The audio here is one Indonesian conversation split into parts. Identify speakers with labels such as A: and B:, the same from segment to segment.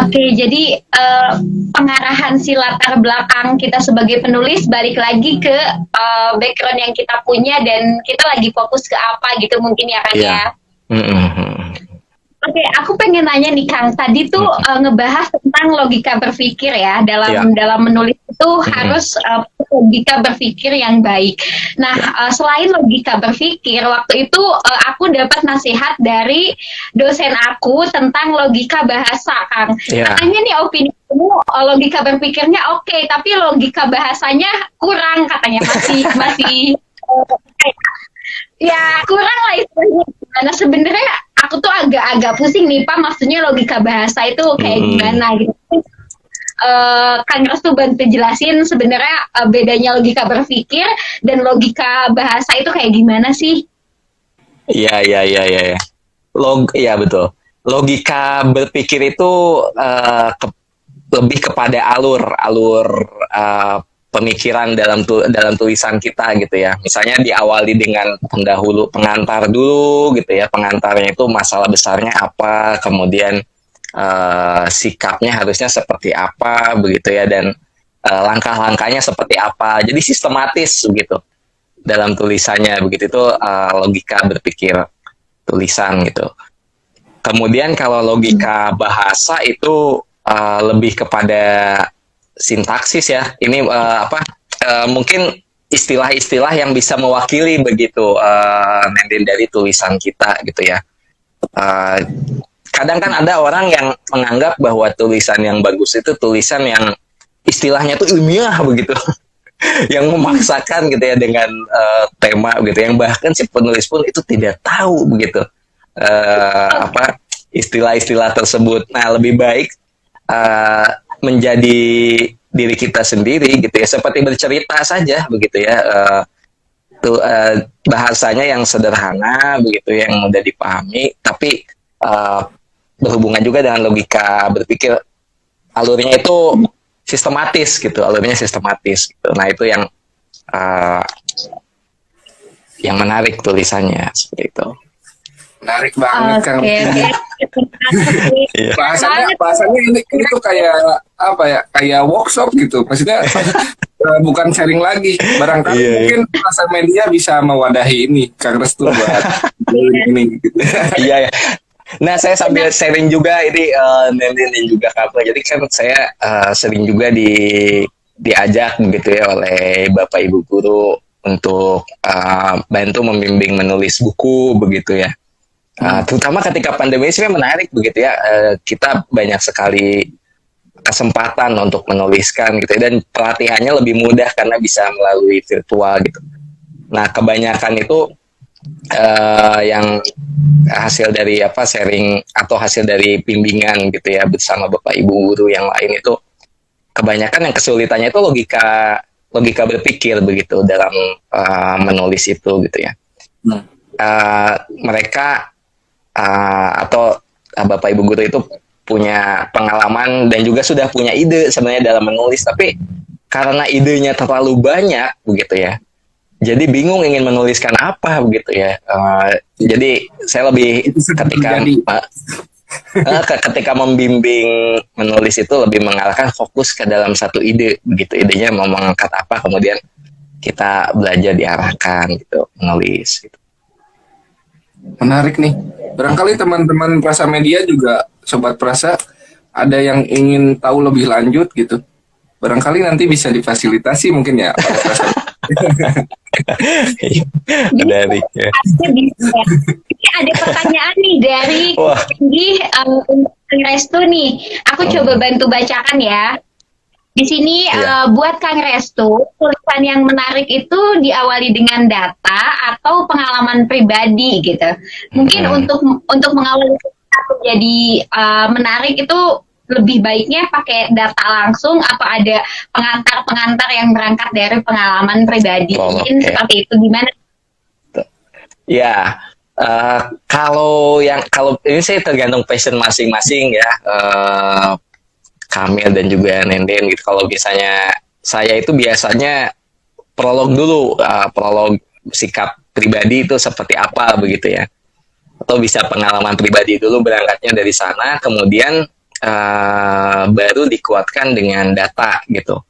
A: Oke, jadi pengarahan si latar belakang kita sebagai penulis balik lagi ke background yang kita punya dan kita lagi fokus ke apa gitu mungkin ya kan ya. Oke, aku pengen nanya nih Kang, tadi tuh ngebahas tentang logika berpikir ya dalam menulis itu harus logika berpikir yang baik. Nah, selain logika berpikir, waktu itu aku dapat nasihat dari dosen aku tentang logika bahasa, Kang. Katanya nih opini kamu logika berpikirnya oke, tapi logika bahasanya kurang katanya masih ya kurang lah istilahnya. Karena sebenarnya aku tuh agak pusing nih Pak, maksudnya logika bahasa itu kayak gimana gitu. Kang Restu bantu jelasin sebenarnya bedanya logika berpikir dan logika bahasa itu kayak gimana sih?
B: Iya. Iya betul. Logika berpikir itu lebih kepada alur pemikiran dalam tulisan kita gitu ya. Misalnya diawali dengan pengantar dulu gitu ya. Pengantarnya itu masalah besarnya apa, kemudian sikapnya harusnya seperti apa begitu ya, dan langkah-langkahnya seperti apa. Jadi sistematis begitu dalam tulisannya begitu. Itu logika berpikir tulisan gitu. Kemudian kalau logika bahasa itu lebih kepada sintaksis ya. Ini mungkin istilah-istilah yang bisa mewakili begitu dari tulisan kita gitu ya. Kadang kan ada orang yang menganggap bahwa tulisan yang bagus itu tulisan yang istilahnya tuh ilmiah begitu. Yang memaksakan gitu ya dengan tema gitu, yang bahkan si penulis pun itu tidak tahu begitu istilah-istilah tersebut. Nah, lebih baik menjadi diri kita sendiri gitu ya, seperti bercerita saja begitu ya. Bahasanya yang sederhana begitu, yang mudah dipahami, tapi berhubungan juga dengan logika berpikir. Alurnya itu sistematis gitu, gitu. Nah, itu yang menarik tulisannya seperti itu.
C: Menarik banget Kang. Bahasanya ini tuh kayak apa ya? Kayak workshop gitu. Maksudnya bukan sharing lagi. Barangkali mungkin bahasa media bisa mewadahi ini Kang Restu buat ini gitu.
B: Iya. Nah, saya sambil sharing juga ini Nendin dan juga Kak. Jadi kan saya sering juga diajak gitu ya oleh Bapak Ibu guru untuk bantu membimbing menulis buku begitu ya. Terutama ketika pandemi ini menarik begitu ya. Kita banyak sekali kesempatan untuk menuliskan gitu ya, dan pelatihannya lebih mudah karena bisa melalui virtual gitu. Nah, kebanyakan itu yang hasil dari sharing atau hasil dari bimbingan gitu ya bersama Bapak Ibu guru yang lain, itu kebanyakan yang kesulitannya itu logika berpikir begitu dalam menulis itu gitu ya. Mereka atau Bapak Ibu guru itu punya pengalaman dan juga sudah punya ide sebenarnya dalam menulis, tapi karena idenya terlalu banyak begitu ya, jadi bingung ingin menuliskan apa begitu ya. Jadi saya lebih ketika membimbing menulis itu lebih mengarahkan fokus ke dalam satu ide begitu. Idenya mau mengangkat apa, kemudian kita belajar diarahkan gitu menulis gitu.
C: Menarik nih. Barangkali teman-teman Prasa Media juga, Sobat Prasa, ada yang ingin tahu lebih lanjut gitu. Barangkali nanti bisa difasilitasi mungkin ya pada Prasa.
B: Menarik ya.
A: Ada pertanyaan nih dari Kang Restu nih. Aku coba bantu bacakan ya. Di sini buat Kang Restu, tulisan yang menarik itu diawali dengan data atau pengalaman pribadi gitu. Mungkin untuk mengawali menjadi menarik itu lebih baiknya pakai data langsung atau ada pengantar-pengantar yang berangkat dari pengalaman pribadi. Mungkin seperti itu, gimana?
B: Ya, kalau ini saya tergantung passion masing-masing ya. Kamil dan juga Nenden gitu. Kalau misalnya saya itu biasanya prolog dulu, prolog sikap pribadi itu seperti apa begitu ya. Atau bisa pengalaman pribadi dulu, berangkatnya dari sana, kemudian baru dikuatkan dengan data gitu.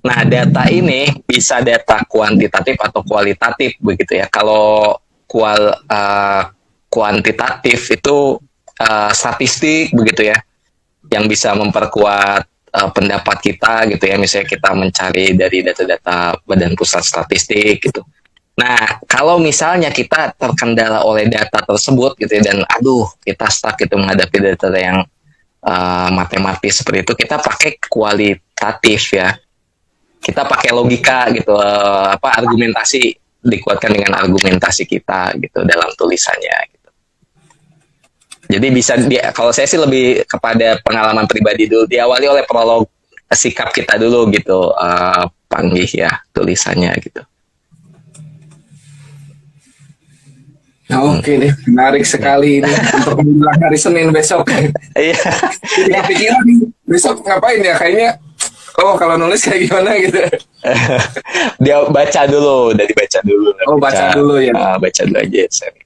B: Nah, data ini bisa data kuantitatif atau kualitatif begitu ya. Kalau kuantitatif itu statistik begitu ya, yang bisa memperkuat pendapat kita gitu ya. Misalnya kita mencari dari data-data Badan Pusat Statistik gitu. Nah, kalau misalnya kita terkendala oleh data tersebut gitu ya, dan kita stuck gitu menghadapi data yang matematis seperti itu, kita pakai kualitatif ya. Kita pakai logika gitu, argumentasi, dikuatkan dengan argumentasi kita gitu dalam tulisannya gitu. Jadi bisa kalau saya sih lebih kepada pengalaman pribadi dulu, diawali oleh prolog sikap kita dulu gitu, panggih ya tulisannya gitu.
C: Oke deh, menarik sekali ini untuk menjelang hari Senin besok.
B: Iya.
C: Tidak pikiran nih, besok ngapain ya? Kayaknya, kalau nulis kayak gimana gitu.
B: Dia baca dulu, udah dibaca dulu.
C: Baca dulu ya.
B: Baca dulu aja. Sorry.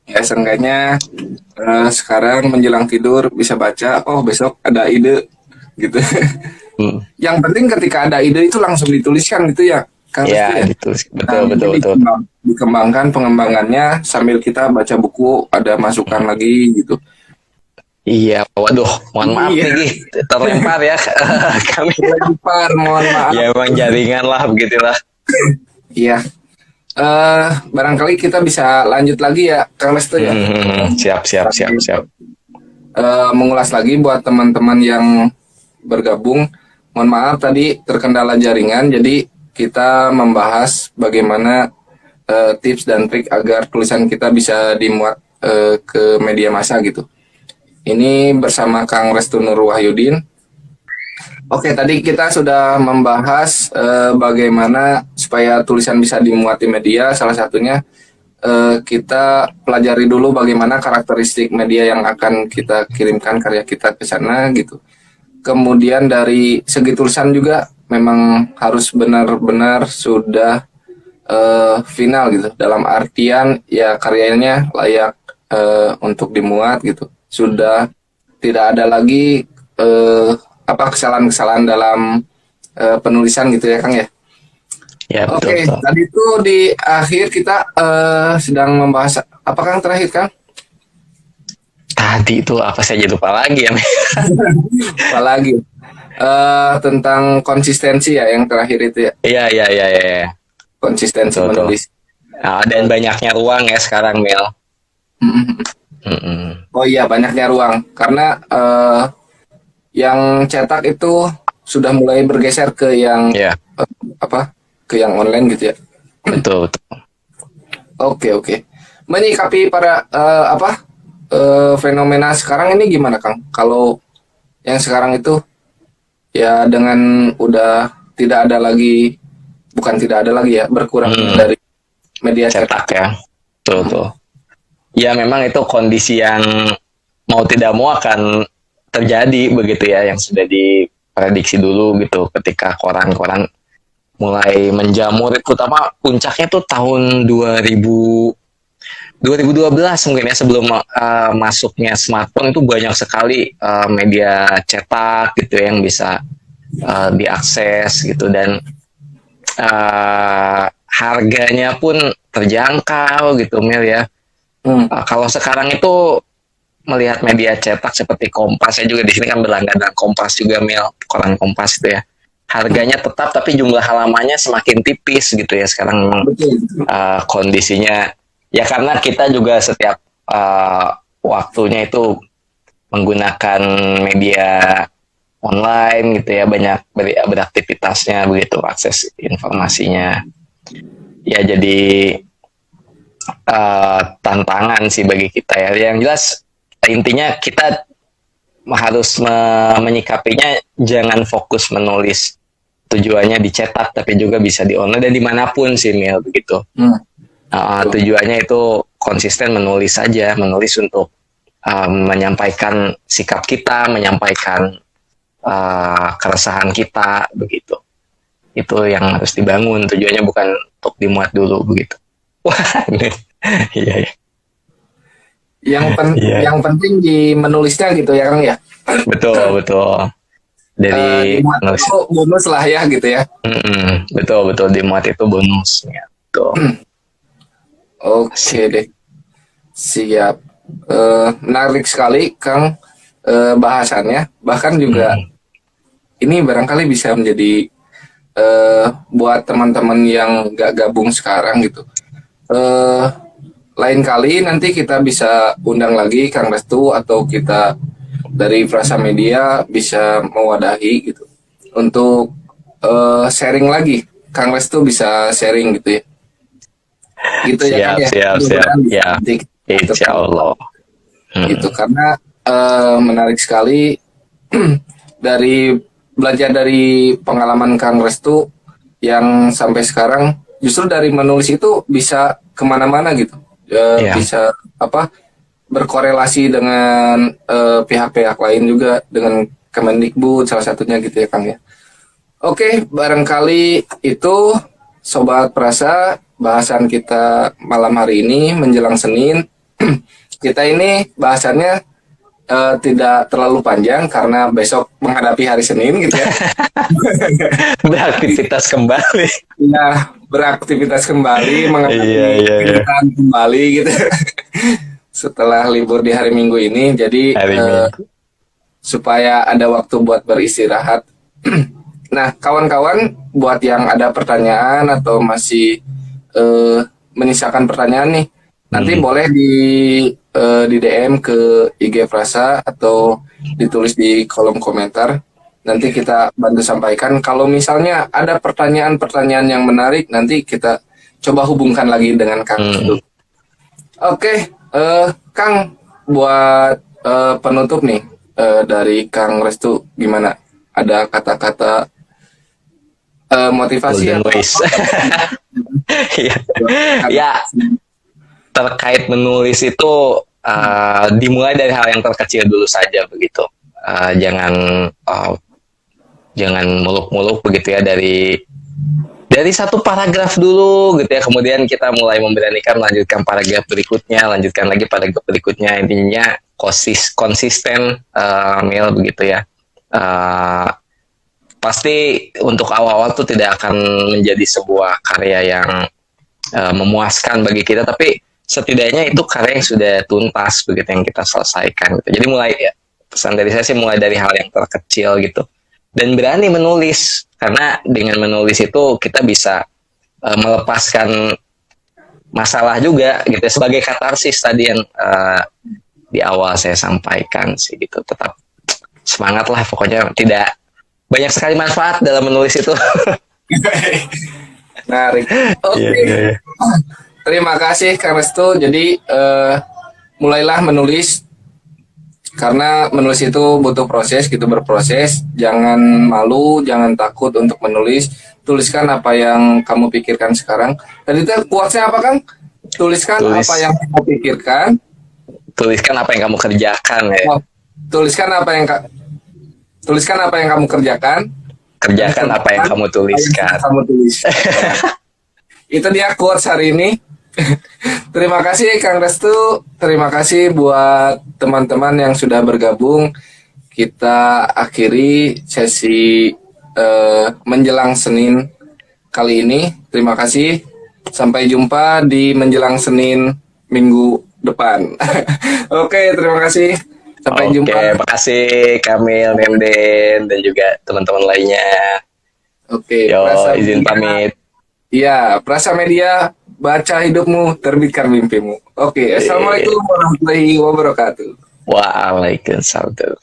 C: Ya, seenggaknya sekarang menjelang tidur bisa baca, besok ada ide gitu. Yang penting ketika ada ide itu langsung dituliskan gitu ya.
B: Iya, ditulis. Betul.
C: Dikembangkan pengembangannya sambil kita baca buku, ada masukan lagi gitu.
B: Iya, waduh, mohon maaf nih, terlempar ya kami.
C: Terlempar, mohon maaf.
B: Ya emang jaringan lah, begitulah.
C: Iya. Barangkali kita bisa lanjut lagi ya, Kang Restu ya.
B: Siap.
C: Mengulas lagi buat teman-teman yang bergabung. Mohon maaf tadi terkendala jaringan, jadi kita membahas bagaimana tips dan trik agar tulisan kita bisa dimuat ke media massa gitu. Ini bersama Kang Restu Nur Wahyudin. Oke, tadi kita sudah membahas bagaimana supaya tulisan bisa dimuat di media. Salah satunya kita pelajari dulu bagaimana karakteristik media yang akan kita kirimkan karya kita ke sana gitu. Kemudian dari segi tulisan juga memang harus benar-benar sudah final gitu. Dalam artian ya karyanya layak untuk dimuat gitu. Sudah tidak ada lagi kesalahan-kesalahan dalam penulisan gitu ya Kang ya.
B: Ya,
C: Oke, tadi itu di akhir kita sedang membahas apa Kang terakhir Kang?
B: Tadi itu apa saya jadi lupa lagi ya.
C: Apalagi tentang konsistensi ya yang terakhir itu ya.
B: Iya.
C: Konsistensi menulis.
B: Nah, dan banyaknya ruang ya sekarang Mel.
C: Oh iya, banyaknya ruang karena yang cetak itu sudah mulai bergeser ke yang ke yang online gitu ya.
B: Betul.
C: Oke. Menyikapi para fenomena sekarang ini gimana Kang? Kalau yang sekarang itu ya dengan udah tidak ada lagi berkurang dari media cetak
B: ya. Betul. Ya memang itu kondisi yang mau tidak mau akan terjadi begitu ya, yang sudah diprediksi dulu gitu ketika koran-koran mulai menjamur, terutama puncaknya tuh tahun 2012 mungkin ya, sebelum masuknya smartphone itu banyak sekali media cetak gitu ya, yang bisa diakses gitu, dan harganya pun terjangkau gitu Mil ya. Kalau sekarang itu melihat media cetak seperti Kompas, saya juga di sini kan berlangganan Kompas juga Mil, koran Kompas itu ya. Harganya tetap tapi jumlah halamannya semakin tipis gitu ya sekarang memang. Kondisinya ya karena kita juga setiap waktunya itu menggunakan media online gitu ya, banyak beraktivitasnya begitu, akses informasinya. Ya jadi tantangan sih bagi kita ya. Yang jelas intinya kita harus menyikapinya, jangan fokus menulis tujuannya dicetak, tapi juga bisa di online dan dimanapun sih Mil begitu. Tujuannya itu konsisten menulis saja, menulis untuk menyampaikan sikap kita, menyampaikan keresahan kita begitu. Itu yang harus dibangun, tujuannya bukan untuk dimuat dulu begitu. Wah, iya. Iya.
C: yang penting di menulisnya gitu ya Kang ya.
B: Betul, betul. Dari
C: Dimuat
B: nulis.
C: itu bonus lah ya gitu ya.
B: Betul, betul. Dimuat itu bonusnya. Betul.
C: Oke deh, siap. Menarik sekali Kang bahasannya. Bahkan juga ini barangkali bisa menjadi buat teman-teman yang gak gabung sekarang gitu. Lain kali nanti kita bisa undang lagi Kang Restu atau kita dari Frasa Media bisa mewadahi gitu untuk sharing lagi. Kang Restu bisa sharing gitu ya. Gitu ya Kang ya.
B: Siap.
C: Mudah-mudahan bisa
B: Ya,
C: nanti kita
B: insya Allah.
C: gitu karena menarik sekali dari belajar dari pengalaman Kang Restu yang sampai sekarang justru dari menulis itu bisa kemana-mana gitu.
B: Iya.
C: Bisa berkorelasi dengan pihak-pihak lain juga dengan Kemendikbud salah satunya gitu ya Kang ya. Oke, barangkali itu Sobat Prasa bahasan kita malam hari ini menjelang Senin. Kita ini bahasannya tidak terlalu panjang karena besok menghadapi hari Senin gitu ya.
B: Beraktivitas kembali.
C: Nah, beraktivitas kembali menghadapi kegiatan kembali gitu. Setelah libur di hari Minggu ini, jadi supaya ada waktu buat beristirahat. Nah, kawan-kawan, buat yang ada pertanyaan atau masih menyisakan pertanyaan nih, nanti boleh di DM ke IG Frasa atau ditulis di kolom komentar. Nanti kita bantu sampaikan. Kalau misalnya ada pertanyaan-pertanyaan yang menarik, nanti kita coba hubungkan lagi dengan Kang Restu. Oke, Kang, buat penutup nih dari Kang Restu, gimana? Ada kata-kata motivasi atau
B: ya, terkait menulis itu dimulai dari hal yang terkecil dulu saja begitu. Jangan muluk-muluk begitu ya, dari satu paragraf dulu gitu ya, kemudian kita mulai memberanikan melanjutkan paragraf berikutnya, lanjutkan lagi paragraf berikutnya. Intinya konsisten Mil begitu ya. Pasti untuk awal-awal tuh tidak akan menjadi sebuah karya yang memuaskan bagi kita, tapi setidaknya itu karya yang sudah tuntas begitu yang kita selesaikan gitu. Jadi mulai ya, pesan dari saya sih mulai dari hal yang terkecil gitu, dan berani menulis, karena dengan menulis itu kita bisa melepaskan masalah juga gitu ya, sebagai katarsis tadi yang di awal saya sampaikan sih gitu. Tetap semangat lah pokoknya, tidak banyak sekali manfaat dalam menulis itu.
C: Menarik. Oke. Terima kasih Kang Restu. Jadi mulailah menulis, karena menulis itu butuh proses gitu, berproses. Jangan malu, jangan takut untuk menulis. Tuliskan apa yang kamu pikirkan sekarang. Tadi itu quotes-nya apa Kang? Tuliskan apa yang kamu pikirkan.
B: Tuliskan apa yang kamu kerjakan ya.
C: Tuliskan apa yang kamu kerjakan.
B: Kerjakan apa yang kamu tuliskan.
C: Itu dia quotes hari ini. Terima kasih Kang Restu. Terima kasih buat teman-teman yang sudah bergabung. Kita akhiri sesi menjelang Senin kali ini. Terima kasih. Sampai jumpa di menjelang Senin minggu depan. Oke, terima kasih. Sampai jumpa.
B: Oke, makasih Kamil, Nemden, dan juga teman-teman lainnya.
C: Oke,
B: izin pamit.
C: Iya, Prasa Media, baca hidupmu, terbitkan mimpimu. Oke, assalamualaikum warahmatullahi wabarakatuh.
B: Waalaikumsalam.